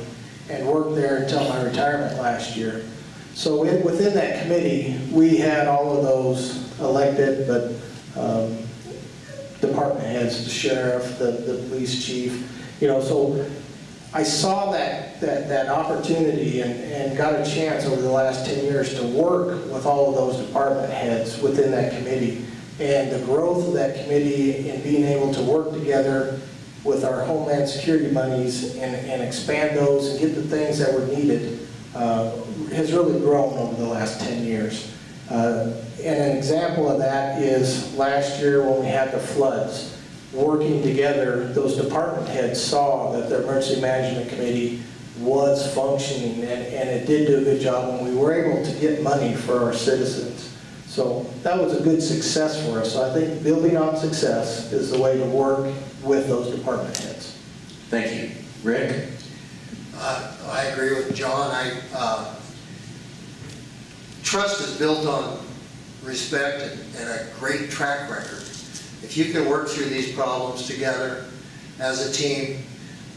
[SPEAKER 5] and worked there until my retirement last year. So within that committee, we had all of those elected, but department heads, the sheriff, the police chief, so I saw that opportunity and got a chance over the last 10 years to work with all of those department heads within that committee. And the growth of that committee and being able to work together with our Homeland Security monies and expand those and get the things that were needed has really grown over the last 10 years. And an example of that is last year when we had the floods. Working together, those department heads saw that the Emergency Management Committee was functioning and it did do a good job, and we were able to get money for our citizens. So that was a good success for us. So I think building on success is the way to work with those department heads.
[SPEAKER 1] Thank you. Rick?
[SPEAKER 2] I agree with John. Trust is built on respect and a great track record. If you can work through these problems together as a team,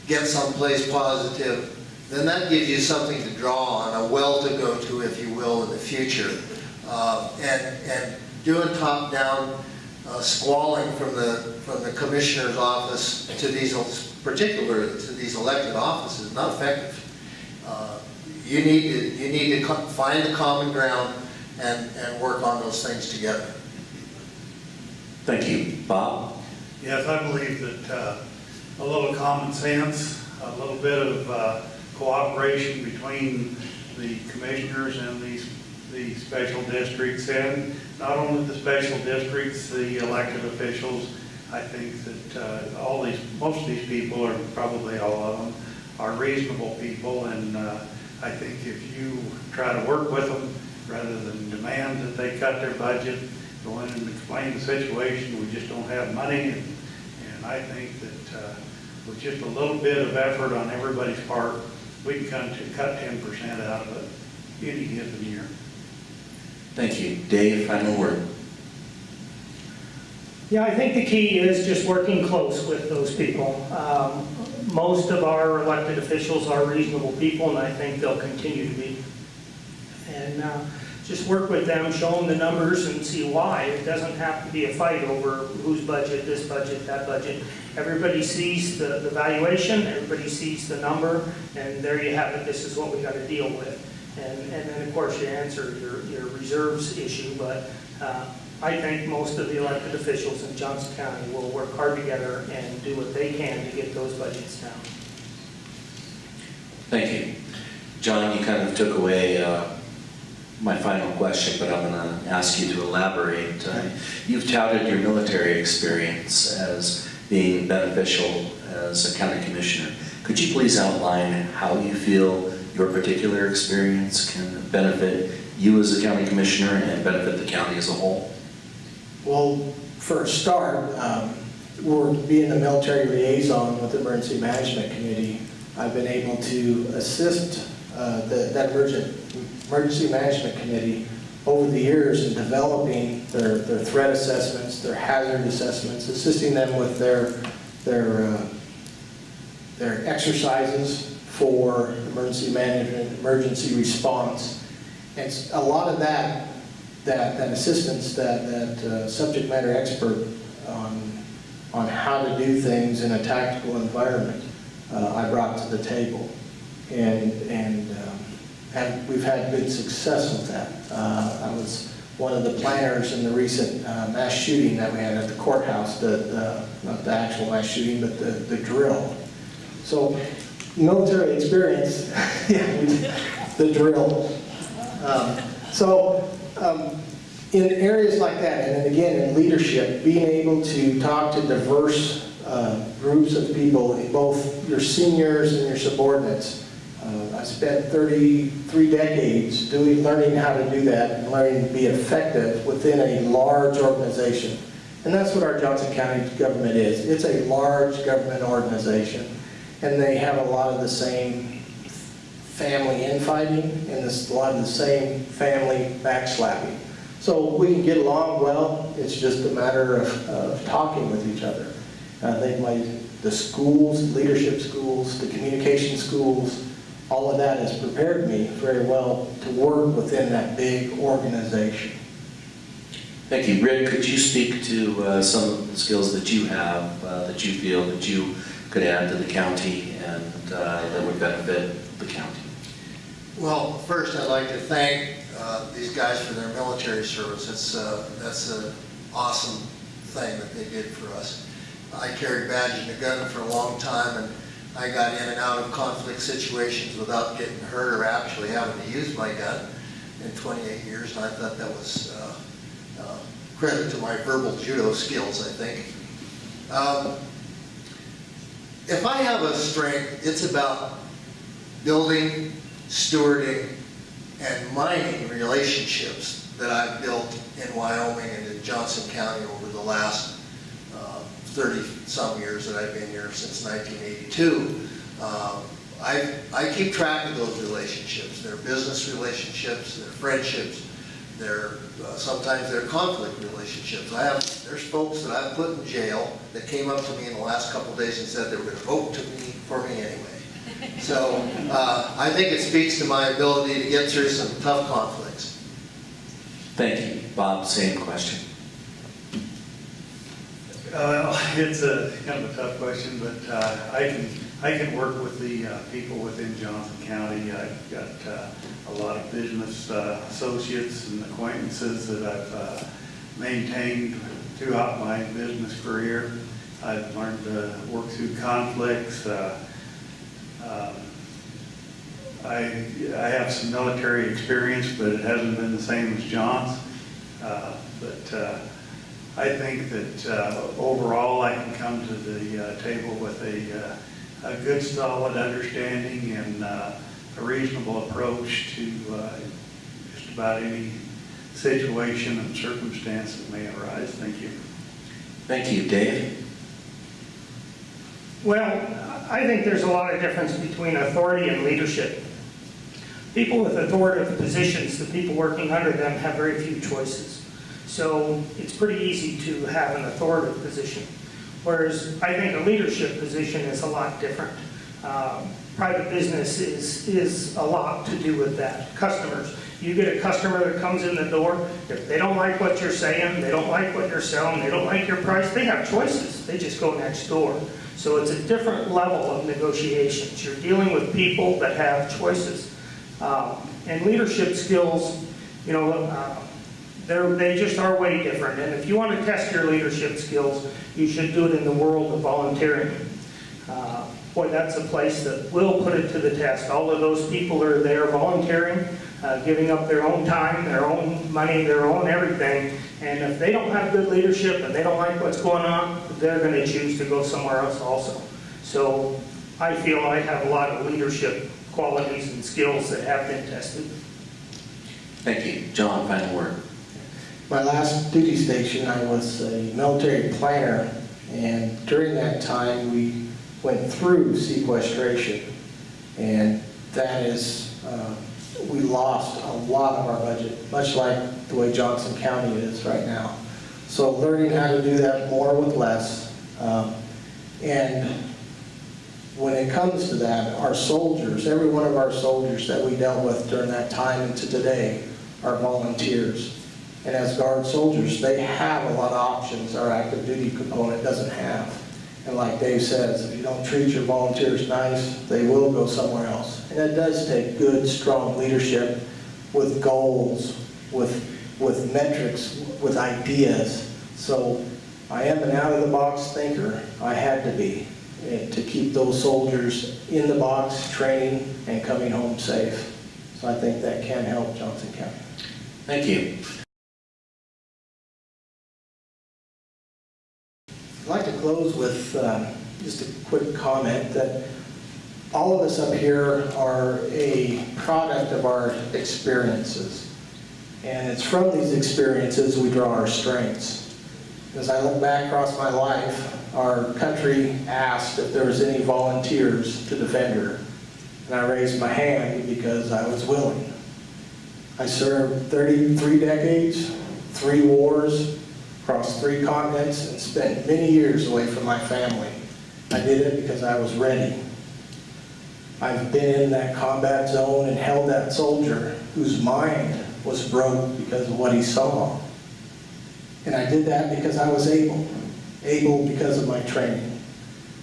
[SPEAKER 2] get someplace positive, then that gives you something to draw on, a well to go to, if you will, in the future. And doing top-down squalling from the commissioner's office to these, particularly to these elected offices, is not effective. You need to find the common ground and work on those things together.
[SPEAKER 1] Thank you. Bob?
[SPEAKER 3] Yes, I believe that a little common sense, a little bit of cooperation between the commissioners and the special districts, and not only the special districts, the elected officials. I think that most of these people, or probably all of them, are reasonable people, and I think if you try to work with them rather than demand that they cut their budget, go in and explain the situation, we just don't have money, and I think that with just a little bit of effort on everybody's part, we can cut 10% out of it any given year.
[SPEAKER 1] Thank you. Dave, final word.
[SPEAKER 4] Yeah, I think the key is just working close with those people. Most of our elected officials are reasonable people, and I think they'll continue to be. And just work with them, show them the numbers, and see why. It doesn't have to be a fight over whose budget, this budget, that budget. Everybody sees the valuation, everybody sees the number, and there you have it. This is what we got to deal with. And then, of course, you answer your reserves issue, but I think most of the elected officials in Johnson County will work hard together and do what they can to get those budgets down.
[SPEAKER 1] Thank you. John, you kind of took away my final question, but I'm going to ask you to elaborate. You've touted your military experience as being beneficial as a county commissioner. Could you please outline how you feel your particular experience can benefit you as a county commissioner and benefit the county as a whole?
[SPEAKER 5] Well, for a start, we're being the military liaison with the Emergency Management Committee. I've been able to assist that Emergency Management Committee over the years in developing their threat assessments, their hazard assessments, assisting them with their exercises for emergency management, emergency response. And a lot of that assistance, that subject matter expert on how to do things in a tactical environment, I brought to the table. And we've had good success with that. I was one of the planners in the recent mass shooting that we had at the courthouse, not the actual mass shooting, but the drill. So military experience, the drill. In areas like that, and then again in leadership, being able to talk to diverse groups of people, both your seniors and your subordinates, I spent 33 decades learning how to do that and learning to be effective within a large organization. And that's what our Johnson County government is. It's a large government organization, and they have a lot of the same family infighting and a lot of the same family backslapping. So we can get along well. It's just a matter of talking with each other. I think the schools, leadership schools, the communication schools, all of that has prepared me very well to work within that big organization.
[SPEAKER 1] Thank you. Rick, could you speak to some of the skills that you have, that you feel that you could add to the county and that would benefit the county?
[SPEAKER 2] Well, first I'd like to thank these guys for their military service. That's an awesome thing that they did for us. I carried badge and a gun for a long time, and I got in and out of conflict situations without getting hurt or actually having to use my gun in 28 years, and I thought that was credit to my verbal judo skills, I think. If I have a strength, it's about building, stewarding, and mining relationships that I've built in Wyoming and in Johnson County over the last 30-some years that I've been here, since 1982. I keep track of those relationships. They're business relationships, they're friendships, sometimes they're conflict relationships. There's folks that I've put in jail that came up to me in the last couple of days and said they were going to vote for me anyway. So I think it speaks to my ability to get through some tough conflicts.
[SPEAKER 1] Thank you. Bob, same question.
[SPEAKER 3] Well, it's a kind of a tough question, but I can work with the people within Johnson County. I've got a lot of business associates and acquaintances that I've maintained throughout my business career. I've learned to work through conflicts. I have some military experience, but it hasn't been the same as John's. I think that overall I can come to the table with a good, solid understanding and a reasonable approach to just about any situation and circumstance that may arise. Thank you.
[SPEAKER 1] Thank you. Dave?
[SPEAKER 4] Well, I think there's a lot of difference between authority and leadership. People with authoritative positions, the people working under them, have very few choices. So it's pretty easy to have an authoritative position. Whereas I think a leadership position is a lot different. Private business is a lot to do with that. Customers. You get a customer that comes in the door, if they don't like what you're saying, they don't like what you're selling, they don't like your price, they have choices. They just go next door. So it's a different level of negotiations. You're dealing with people that have choices. And leadership skills, they just are way different. And if you want to test your leadership skills, you should do it in the world of volunteering. Boy, that's a place that will put it to the test. All of those people are there volunteering, giving up their own time, their own money, their own everything. And if they don't have good leadership and they don't like what's going on, they're going to choose to go somewhere else also. So I feel I have a lot of leadership qualities and skills that have been tested.
[SPEAKER 1] Thank you. John, final word.
[SPEAKER 5] My last duty station, I was a military planner, and during that time we went through sequestration, and that is, we lost a lot of our budget, much like the way Johnson County is right now. So learning how to do that more with less, and when it comes to that, our soldiers, every one of our soldiers that we dealt with during that time and to today are volunteers. And as Guard soldiers, they have a lot of options our active duty component doesn't have. And like Dave says, if you don't treat your volunteers nice, they will go somewhere else. And it does take good, strong leadership with goals, with metrics, with ideas. So I am an out-of-the-box thinker. I had to be, to keep those soldiers in the box, training, and coming home safe. So I think that can help Johnson County.
[SPEAKER 1] Thank you.
[SPEAKER 5] I'd like to close with just a quick comment that all of us up here are a product of our experiences. And it's from these experiences we draw our strengths. As I look back across my life, our country asked if there was any volunteers to defend her. And I raised my hand because I was willing. I served 33 decades, 3 wars, across 3 continents, and spent many years away from my family. I did it because I was ready. I've been in that combat zone and held that soldier whose mind was broke because of what he saw. And I did that because I was able because of my training.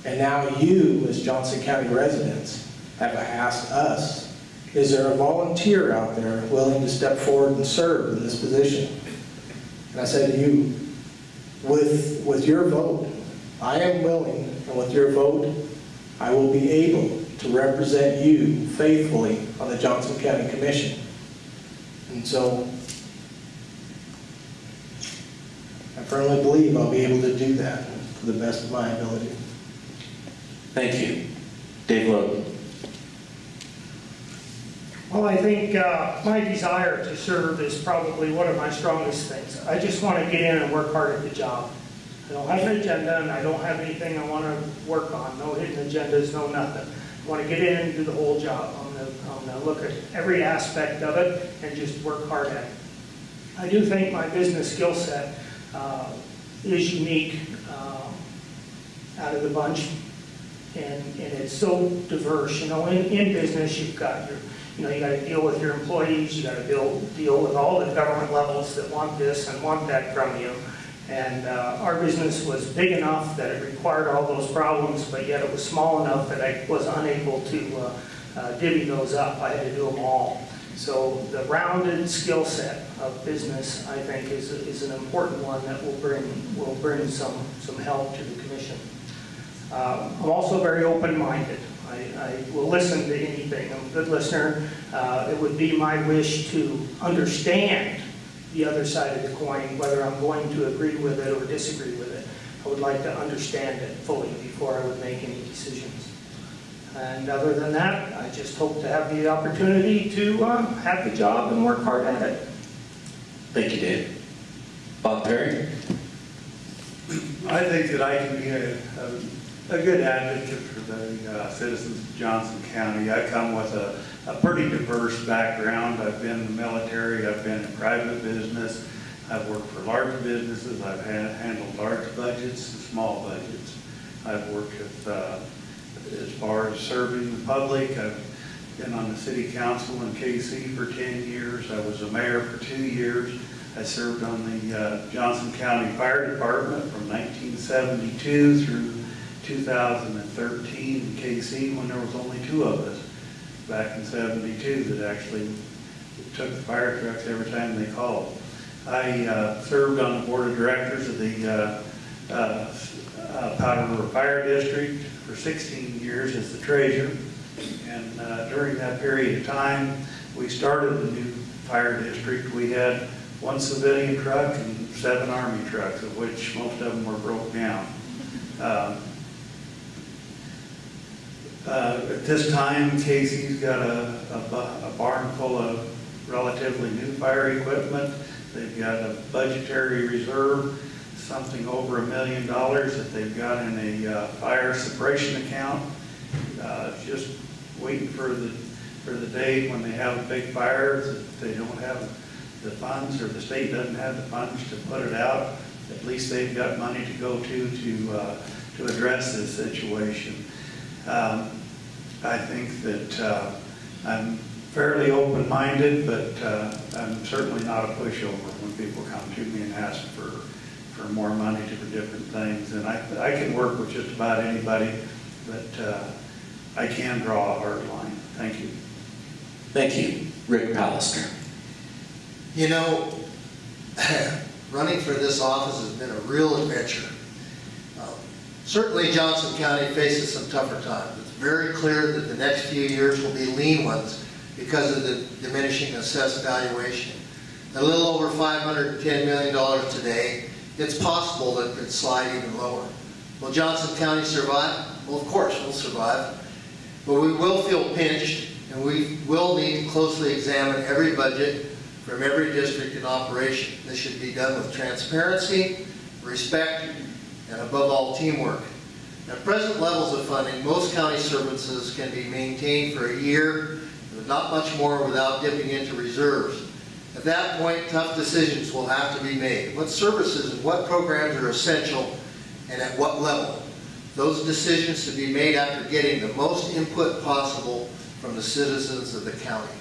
[SPEAKER 5] And now you, as Johnson County residents, have asked us, is there a volunteer out there willing to step forward and serve in this position? And I said to you, with your vote, I am willing, and with your vote, I will be able to represent you faithfully on the Johnson County Commission. And so, I firmly believe I'll be able to do that to the best of my ability.
[SPEAKER 1] Thank you. Dave Loden.
[SPEAKER 4] Well, I think my desire to serve is probably one of my strongest things. I just want to get in and work hard at the job. I don't have an agenda, and I don't have anything I want to work on. No hidden agendas, no nothing. I want to get in and do the whole job. I'm going to look at every aspect of it and just work hard at it. I do think my business skill set is unique out of the bunch, and it's so diverse. You know, in business, you've got your, you got to deal with your employees, you got to deal with all the government levels that want this and want that from you. And our business was big enough that it required all those problems, but yet it was small enough that I was unable to divvy those up. I had to do them all. So the rounded skill set of business, I think, is an important one that will bring some help to the commission. I'm also very open-minded. I will listen to anything. I'm a good listener. It would be my wish to understand the other side of the coin, whether I'm going to agree with it or disagree with it. I would like to understand it fully before I would make any decisions. And other than that, I just hope to have the opportunity to have the job and work hard at it.
[SPEAKER 1] Thank you, Dave. Bob Perry.
[SPEAKER 3] I think that I can be a good advocate for the citizens of Johnson County. I come with a pretty diverse background. I've been in the military, I've been in private business, I've worked for large businesses, I've handled large budgets and small budgets. I've worked with, as far as serving the public, I've been on the city council in KC for 10 years. I was a mayor for 2 years. I served on the Johnson County Fire Department from 1972 through 2013 in KC, when there was only 2 of us back in 72 that actually took the fire trucks every time they called. I served on the board of directors of the Powder River Fire District for 16 years as the treasurer. And during that period of time, we started the new fire district. We had 1 civilian truck and 7 Army trucks, of which most of them were broke down. At this time, Casey's got a barn full of relatively new fire equipment. They've got a budgetary reserve, something over $1 million that they've got in a fire suppression account, just waiting for the day when they have a big fire that they don't have the funds, or the state doesn't have the funds to put it out. At least they've got money to go to address this situation. I think that I'm fairly open-minded, but I'm certainly not a pushover when people come to me and ask for more money for different things. And I can work with just about anybody, but I can draw a hard line. Thank you.
[SPEAKER 1] Thank you. Rick Pallister.
[SPEAKER 2] You know, running for this office has been a real adventure. Certainly Johnson County faces some tougher times. It's very clear that the next few years will be lean ones because of the diminishing assessed valuation. A little over $510 million today, it's possible that it could slide even lower. Will Johnson County survive? Well, of course, we'll survive. But we will feel pinched, and we will need to closely examine every budget from every district in operation. This should be done with transparency, respect, and above all, teamwork. At present levels of funding, most county services can be maintained for a year, but not much more without dipping into reserves. At that point, tough decisions will have to be made. What services and what programs are essential and at what level? Those decisions should be made after getting the most input possible from the citizens of the county.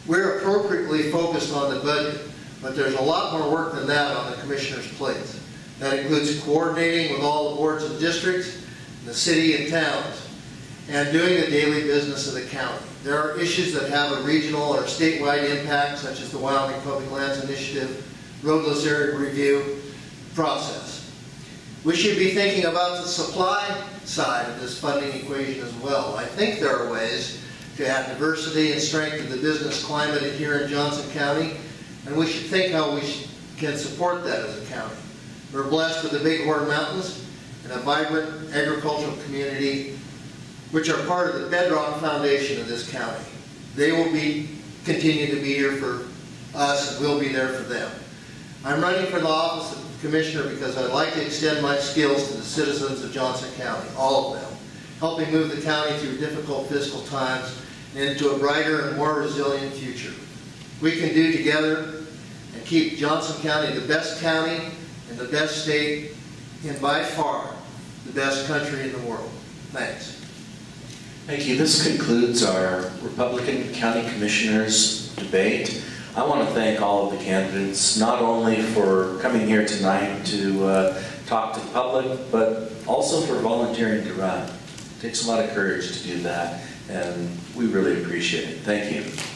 [SPEAKER 2] We're appropriately focused on the budget, but there's a lot more work than that on the commissioner's plates. That includes coordinating with all the boards and districts, the city and towns, and doing the daily business of the county. There are issues that have a regional or statewide impact, such as the Wyoming Public Lands Initiative, roadless area review process. We should be thinking about the supply side of this funding equation as well. I think there are ways to have diversity and strengthen the business climate here in Johnson County, and we should think how we can support that as a county. We're blessed with the Bighorn Mountains and a vibrant agricultural community, which are part of the bedrock foundation of this county. They will continue to be here for us, and we'll be there for them. I'm running for the office of Commissioner because I'd like to extend my skills to the citizens of Johnson County, all of them, helping move the county through difficult fiscal times and into a brighter and more resilient future. We can do together and keep Johnson County the best county and the best state, and by far the best country in the world. Thanks.
[SPEAKER 1] Thank you. This concludes our Republican County Commissioners debate. I want to thank all of the candidates, not only for coming here tonight to talk to the public, but also for volunteering to run. It takes a lot of courage to do that, and we really appreciate it. Thank you.